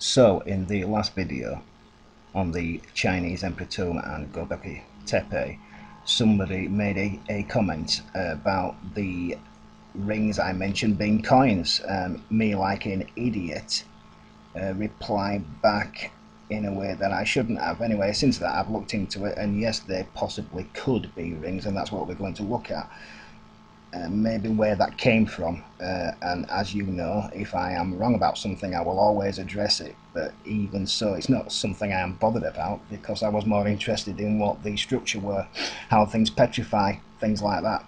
So in the last video on the Chinese Emperor tomb and Göbekli Tepe, somebody made a comment about the rings I mentioned being coins. Me, like an idiot, replied back in a way that I shouldn't have. Anyway, since that I've looked into it, and yes, they possibly could be rings, and that's what we're going to look at. Maybe where that came from, and as you know, if I am wrong about something I will always address it, but even so it's not something I am bothered about, because I was more interested in what the structure were, how things petrify, things like that.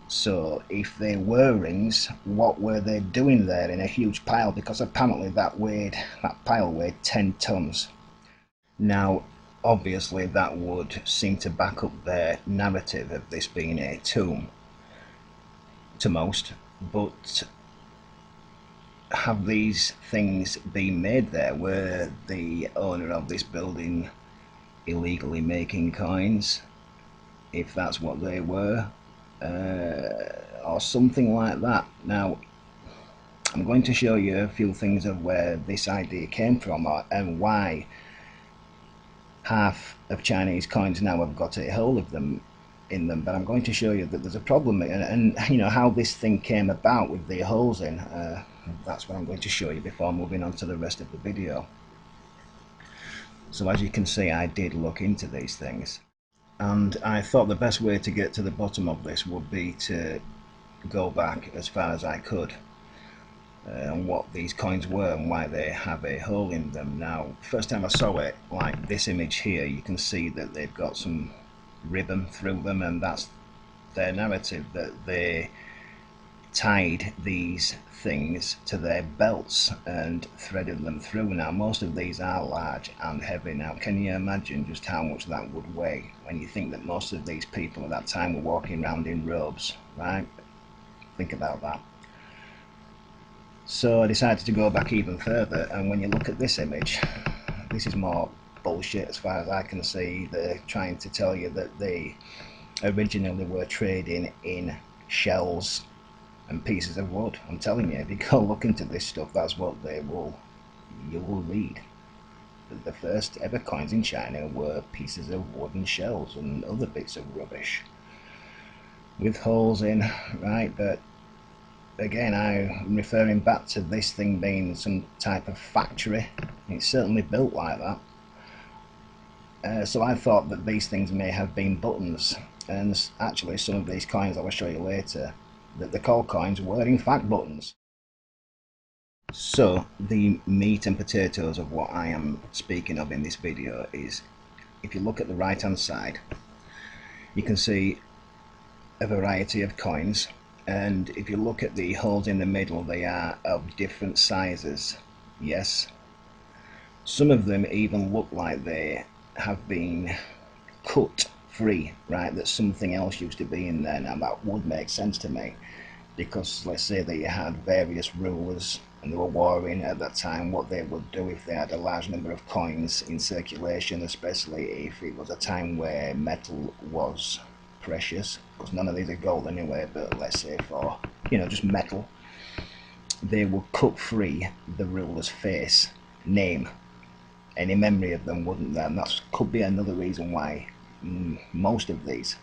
So if they were rings, what were they doing there in a huge pile? Because apparently that pile weighed 10 tons. Now obviously that would seem to back up their narrative of this being a tomb to most, but have these things been made there? Were the owner of this building illegally making coins, if that's what they were, or something like that? Now I'm going to show you a few things of where this idea came from, and why half of Chinese coins now have got a hole of them in them, but I'm going to show you that there's a problem, and you know how this thing came about with the holes in. That's what I'm going to show you before moving on to the rest of the video. So as you can see, I did look into these things, and I thought the best way to get to the bottom of this would be to go back as far as I could and what these coins were and why they have a hole in them. Now, first time I saw it, like this image here, you can see that they've got some ribbon through them, and that's their narrative, that they tied these things to their belts and threaded them through. Now most of these are large and heavy. Now can you imagine just how much that would weigh when you think that most of these people at that time were walking around in robes, right? Think about that. So I decided to go back even further, and when you look at this image, this is more bullshit as far as I can see. They're trying to tell you that they originally were trading in shells and pieces of wood. I'm telling you, if you go look into this stuff, that's what you will read. The first ever coins in China were pieces of wood and shells and other bits of rubbish with holes in, right? But again, I'm referring back to this thing being some type of factory. It's certainly built like that. So I thought that these things may have been buttons, and actually some of these coins I will show you later that the called coins were in fact buttons. So the meat and potatoes of what I am speaking of in this video is, if you look at the right hand side, you can see a variety of coins, and if you look at the holes in the middle, they are of different sizes. Yes, some of them even look like they have been cut free, right, that something else used to be in there. Now that would make sense to me, because let's say that you had various rulers and they were warring at that time, what they would do if they had a large number of coins in circulation, especially if it was a time where metal was precious, because none of these are gold anyway, but let's say for, you know, just metal, they would cut free the ruler's face, name, any memory of them, wouldn't there? And that could be another reason why most of these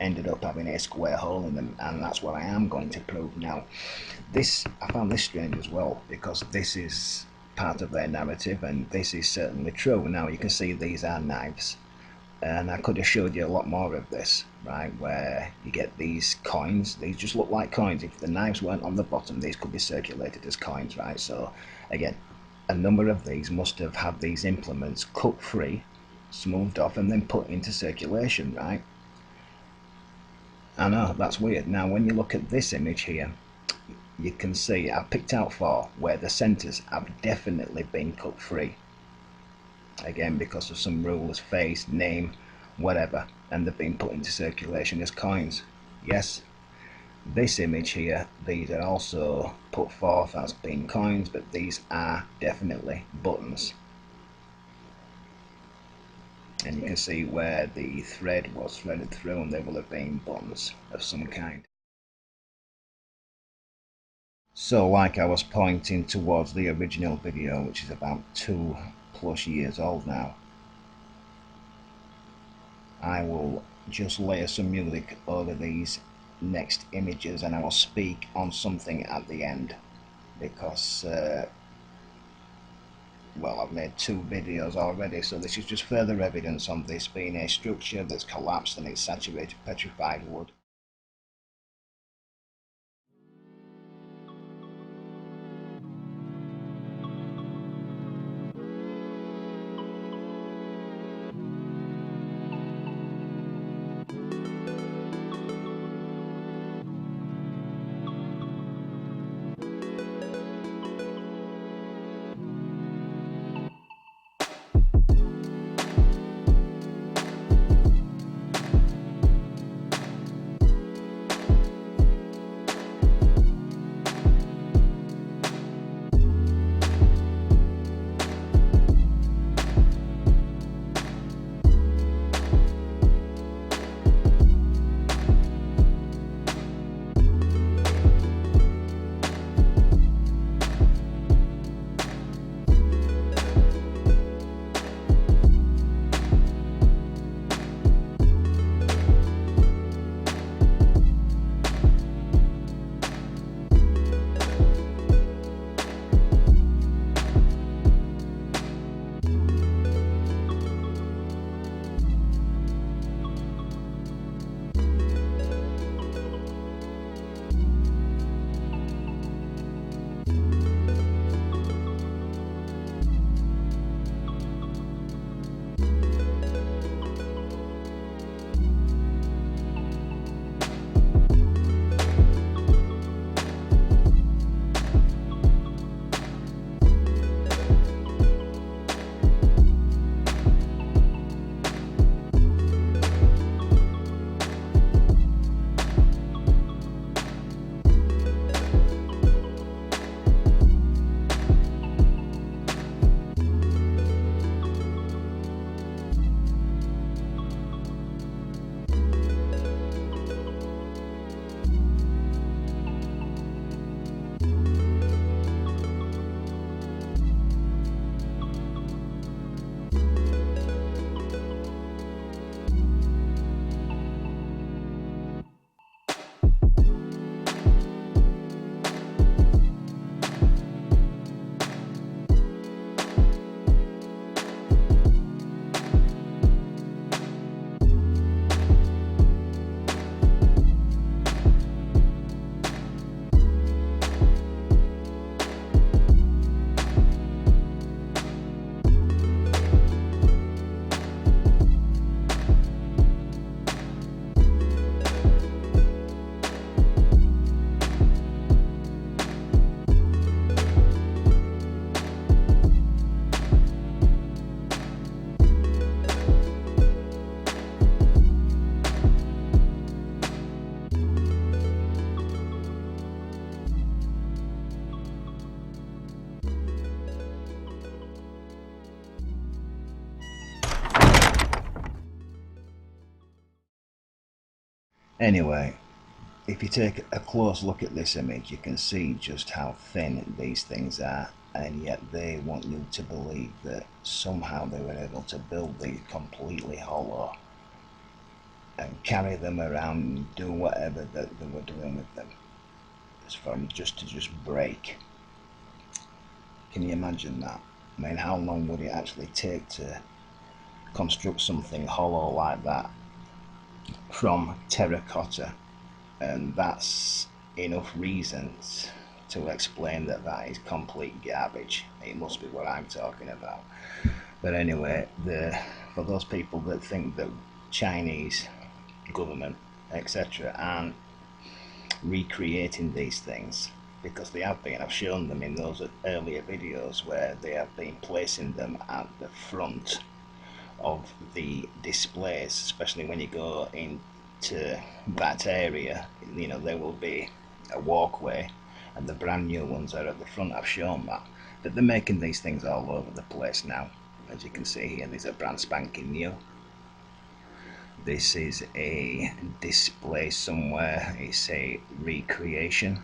ended up having a square hole in them, and that's what I am going to prove now. I found this strange as well, because this is part of their narrative, and this is certainly true. Now you can see these are knives, and I could have showed you a lot more of this, right, where you get these coins. These just look like coins. If the knives weren't on the bottom, these could be circulated as coins, right? So again, a number of these must have had these implements cut free, smoothed off, and then put into circulation, right? I know, that's weird. Now when you look at this image here, you can see I've picked out 4 where the centres have definitely been cut free, again because of some ruler's face, name, whatever, and they've been put into circulation as coins. Yes, this image here, these are also put forth as being coins, but these are definitely buttons. And you can see where the thread was threaded through, and they will have been buttons of some kind. So like I was pointing towards the original video, which is about 2+ years old now, I will just layer some music over these next images and I will speak on something at the end, because well, I've made 2 videos already, so this is just further evidence of this being a structure that's collapsed and it's saturated petrified wood. Anyway, if you take a close look at this image, you can see just how thin these things are, and yet they want you to believe that somehow they were able to build these completely hollow and carry them around and do whatever that they were doing with them, just to break. Can you imagine that? I mean, how long would it actually take to construct something hollow like that from terracotta? And that's enough reasons to explain that that is complete garbage. It must be what I'm talking about. But anyway, for those people that think that Chinese government, etc., aren't recreating these things, because they have been. I've shown them in those earlier videos where they have been placing them at the front of the displays, especially when you go into that area. You know, there will be a walkway and the brand new ones are at the front. I've shown that. But they're making these things all over the place now. As you can see here, these are brand spanking new. This is a display somewhere. It's a recreation.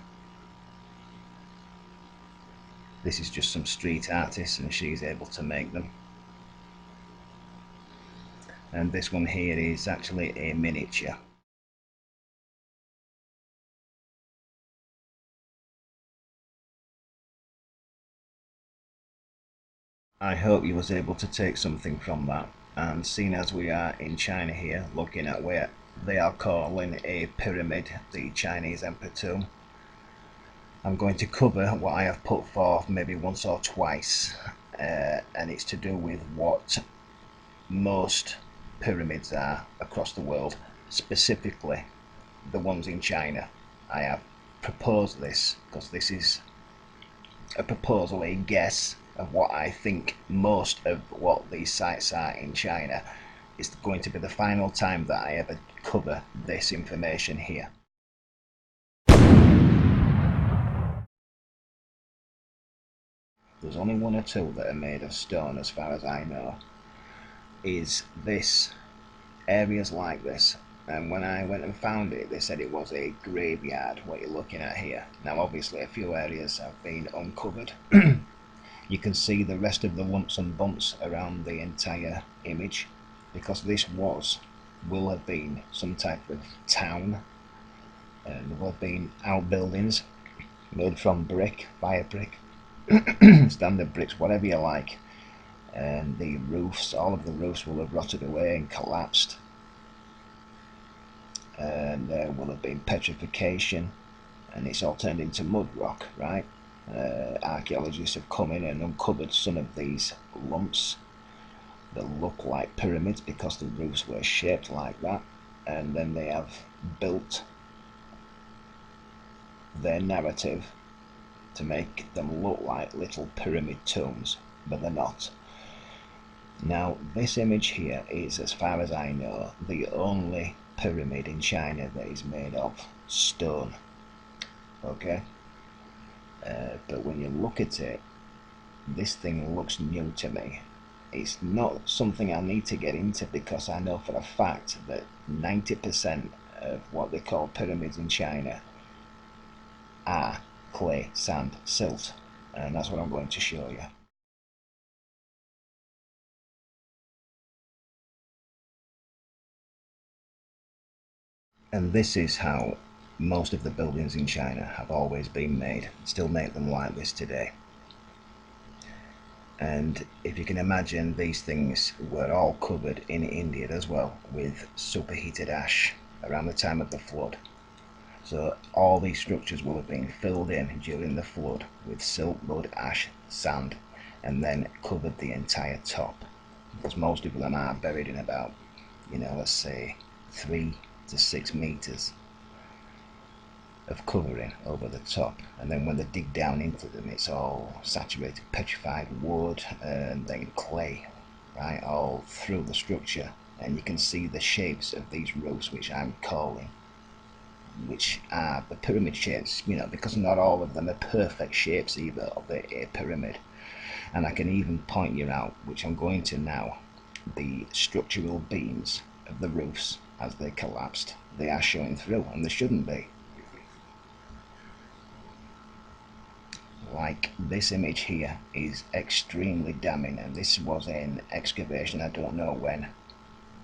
This is just some street artist and she's able to make them. And this one here is actually a miniature. I hope you was able to take something from that, and seeing as we are in China here, looking at where they are calling a pyramid the Chinese Emperor Tomb, I'm going to cover what I have put forth maybe once or twice, and it's to do with what most pyramids are across the world, specifically the ones in China. I have proposed this because this is a proposal, a guess of what I think most of what these sites are in China. Is going to be the final time that I ever cover this information here. There's only one or two that are made of stone as far as I know. Is this areas like this, and when I went and found it, they said it was a graveyard, what you're looking at here. Now obviously a few areas have been uncovered. You can see the rest of the lumps and bumps around the entire image, because this will have been some type of town, and there will have been outbuildings made from brick, fire brick, standard bricks, whatever you like, and the roofs, all of the roofs will have rotted away and collapsed, and there will have been petrification, and it's all turned into mud rock, right? Archaeologists have come in and uncovered some of these lumps that look like pyramids because the roofs were shaped like that, and then they have built their narrative to make them look like little pyramid tombs, but they're not. Now this image here is, as far as I know, the only pyramid in China that is made of stone. Okay, but when you look at it, this thing looks new to me. It's not something I need to get into, because I know for a fact that 90% of what they call pyramids in China are clay, sand, silt, and that's what I'm going to show you. And this is how most of the buildings in China have always been made, still make them like this today. And if you can imagine, these things were all covered in India as well with superheated ash around the time of the flood. So all these structures will have been filled in during the flood with silt, mud, ash, sand, and then covered the entire top, because most of them are buried in about, let's say 3 to 6 meters of covering over the top, and then when they dig down into them, it's all saturated petrified wood and then clay, right, all through the structure. And you can see the shapes of these roofs, which I'm calling, which are the pyramid shapes, because not all of them are perfect shapes either of a pyramid. And I can even point you out, which I'm going to now, the structural beams of the roofs as they collapsed. They are showing through, and they shouldn't be. Like this image here is extremely damning, and this was in Excavation, I don't know when,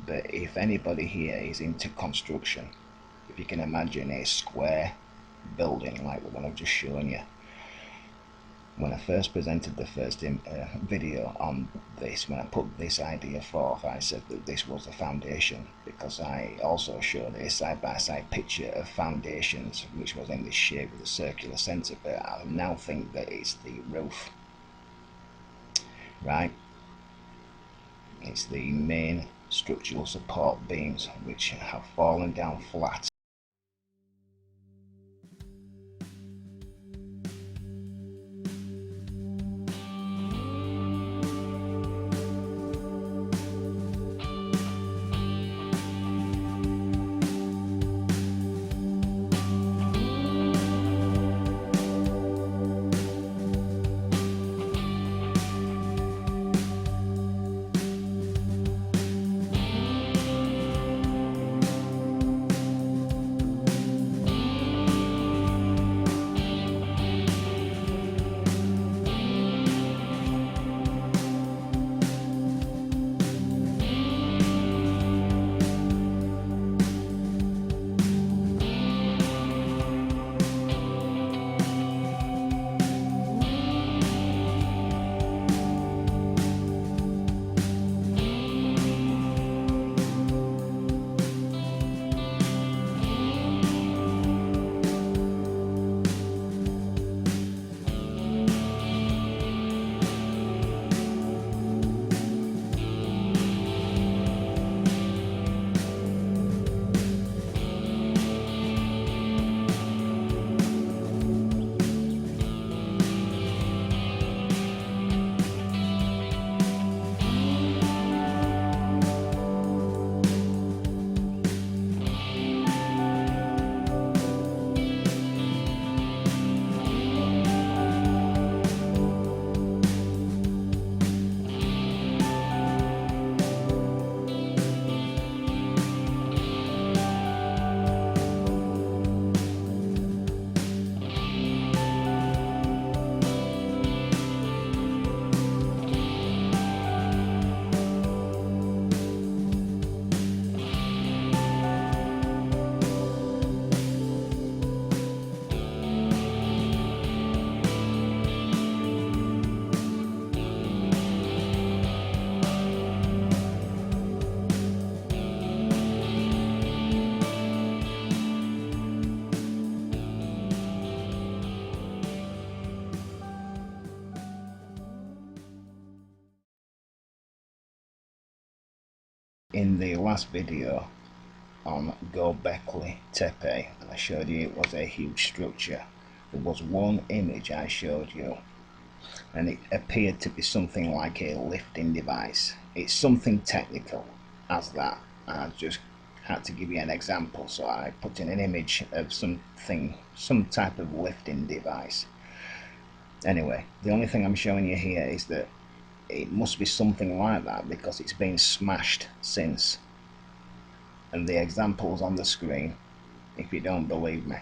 but if anybody here is into construction, if you can imagine a square building like the one I've just shown you, when I first presented the first video on this, when I put this idea forth, I said that this was the foundation, because I also showed a side-by-side picture of foundations which was in this shape with a circular centre, but I now think that it's the roof, right? It's the main structural support beams which have fallen down flat. in the last video on Göbekli Tepe, and I showed you it was a huge structure. There was one image I showed you and it appeared to be something like a lifting device. It's something technical as that. I just had to give you an example, so I put in an image of something, some type of lifting device. Anyway, the only thing I'm showing you here is that it must be something like that because it's been smashed since, and the examples on the screen if you don't believe me.